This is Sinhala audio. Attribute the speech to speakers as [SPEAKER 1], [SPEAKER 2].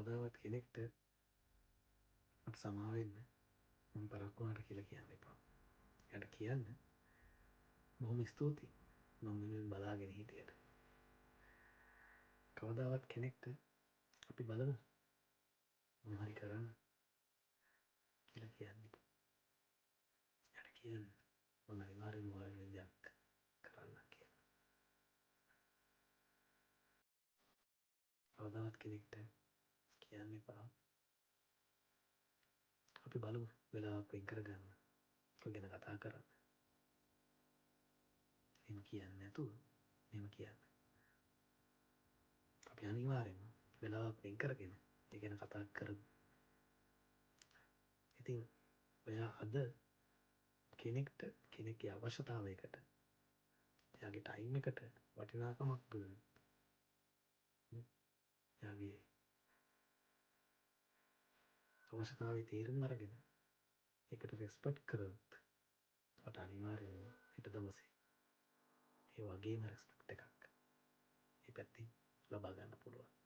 [SPEAKER 1] කවදාවත් කෙනෙක්ට මට සමාව වෙන්න මම පරක්කු වුණාට කියලා කියන්න එපා. එයාට කියන්න බොහොම ස්තුතියි මම වෙනුවෙන් බලාගෙන හිටියට. කවදාවත් කෙනෙක්ට අපි බලමු මොනවා හරි කරන්න කියලා කියන්න එපා. එයාට කියන්න මම අනිවාර්යෙන්ම ඔයා වෙනුවෙන් දෙයක් කරන්නම් කියලා. කවදාවත් කෙනෙක්ට කියන්න එපා අපි බලමු වෙලාවක් වෙන් කරගන්න ඔය ගැන කතා කරන්න. එහෙම කියන්නේ නැතුව මෙහෙම කියන්න. අපි අනිවාර්යෙන්ම වෙලාවක් වෙන් කරගෙන ඒ ගැන කතා කරමු. ඉතින් ඔයා අද කෙනෙක්ට කෙනෙක්ගේ අවශ්‍යතාවයකට එයාගේ ටයිම් එකට වටිනාකමක් දුන්නොත් එයාගේ අවශ්‍යතාවය තේරුම් අරගෙන ඒකට රෙස්පෙක්ට් කරොත් ඔයාට අනිවාර්යෙන්ම හෙට දවසේ ඒ වගේම රෙස්පෙක්ට් එකක් ඒ පැත්තෙන් ලබා ගන්න පුළුවන්.